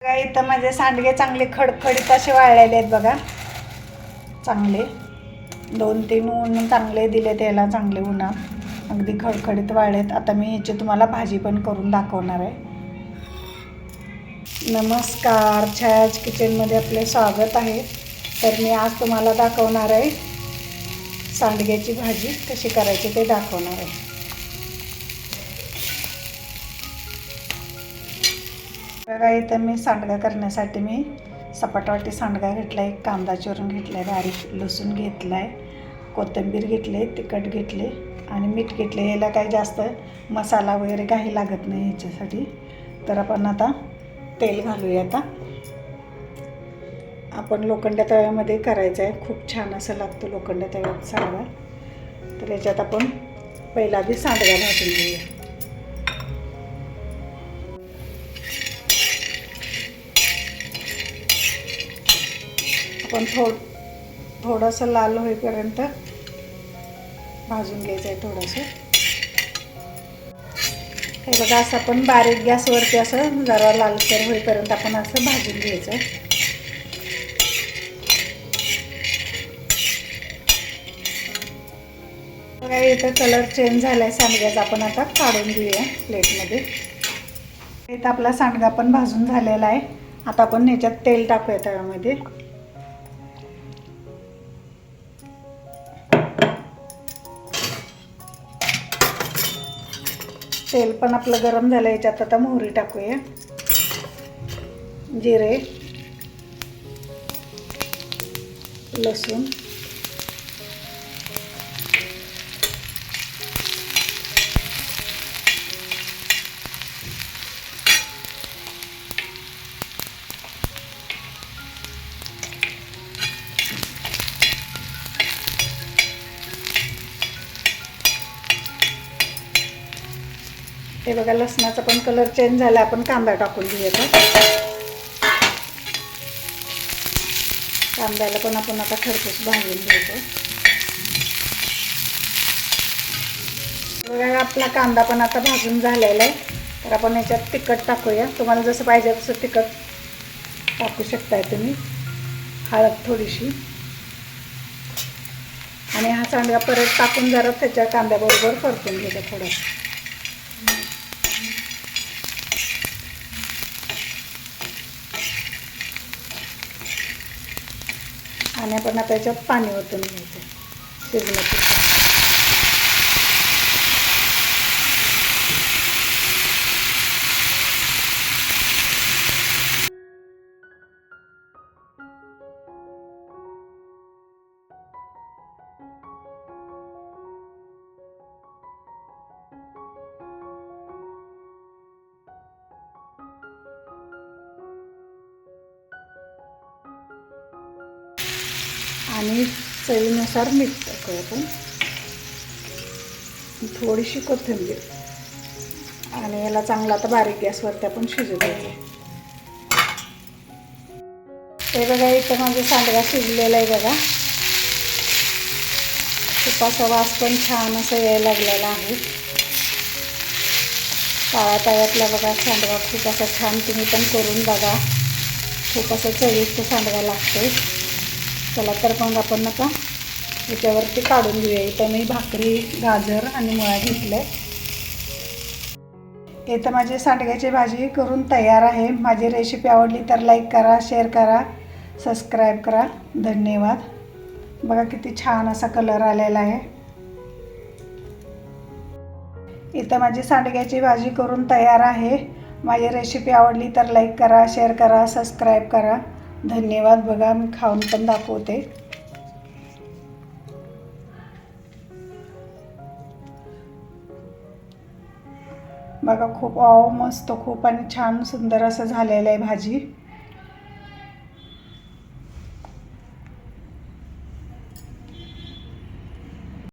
बघा इथं माझे सांडगे चांगले खडखडीत असे वाळलेले आहेत बघा. चांगले 2-3 ऊन चांगले दिले त्याला, चांगले उन्हात अगदी खडखडीत वाळलेत. आता मी ह्याची तुम्हाला भाजी पण करून दाखवणार आहे. नमस्कार, छायाज किचनमध्ये आपले स्वागत आहे. तर मी आज तुम्हाला दाखवणार आहे सांडग्याची भाजी कशी करायची ते दाखवणार आहे. बघा इथं मी सांडगा करण्यासाठी मी सपाटवाटी सांडगा घेतला आहे, कांदा चिरून घेतला आहे, बारीक लसूण घेतला आहे, कोथिंबीर घेतले, तिखट घेतले आणि मीठ घेतले. याला काही जास्त मसाला वगैरे काही लागत नाही ह्याच्यासाठी. तर आपण आता तेल घालूया. आता आपण लोखंड तव्यामध्ये करायचं आहे, खूप छान असं लागतं लोखंड तव्यात सांडगा. तर याच्यात आपण पहिला आधी सांडगा भाजून घेऊया. आपण थोडंसं लाल होईपर्यंत भाजून घ्यायचं आहे थोडंसं. हे बघा असं आपण बारीक गॅसवरती असं जरा लालसर होईपर्यंत आपण असं भाजून घ्यायचं. बघा इथं कलर चेंज झाला आहे सांडग्याचा. आपण आता काढून घेऊया प्लेटमध्ये. इथं आपला सांडगा पण भाजून झालेला आहे. आता आपण ह्याच्यात तेल टाकूया तव्यामध्ये. तेल पण आपलं गरम झालं. याच्यात आता मोहरी टाकूया, जिरे, लसूण, हे बघा लसणाचा पण कलर चेंज झाला. आपण कांदा टाकून घेऊया. कांद्याला पण आपण आता खरपूस भाजून घ्यायचं. बघा आपला कांदा पण आता भाजून झालेला आहे. तर आपण याच्यात तिखट टाकूया. तुम्हाला जसं पाहिजे तसं तिखट टाकू शकताय तुम्ही. हळद थोडीशी आणि हा सांडगा परत टाकून जरा त्याच्या कांद्याबरोबर परतून घ्यायचा थोडंसं. आणि आपण आता याच्यात पाणी ओतून घ्यायचं शिजण्यासाठी. आणि चवीनुसार मीठ टाकूया आपण, थोडीशी कोथिंबीर आणि याला चांगला आता बारीक गॅसवरती आपण शिजू द्यायचं. ते बघा इथं माझं सांडगा शिजलेला आहे बघा. खूप असा वास पण छान असं यायला लागलेला आहे. काळा तव्यातला बघा सांडगा खूप असा छान तुम्ही पण करून बघा. खूप असं चविष्ट सांडगा लागतो. चला तर मग आपण आता याच्यावरती काढून घेऊया. इथं मी भाकरी, गाजर आणि मुळा घेतले. इथं माझी सांडग्याची भाजी करून तयार आहे. माझी रेसिपी आवडली तर लाईक करा, शेअर करा, सबस्क्राईब करा. धन्यवाद. बघा किती छान असा कलर आलेला आहे. इथं माझी सांडग्याची भाजी करून तयार आहे. माझी रेसिपी आवडली तर लाईक करा, शेअर करा, सबस्क्राईब करा. धन्यवाद. बघा मी खाऊन पण दाखवते. बघा खूप मस्त, खूप आणि छान सुंदर असं झालेलं आहे भाजी.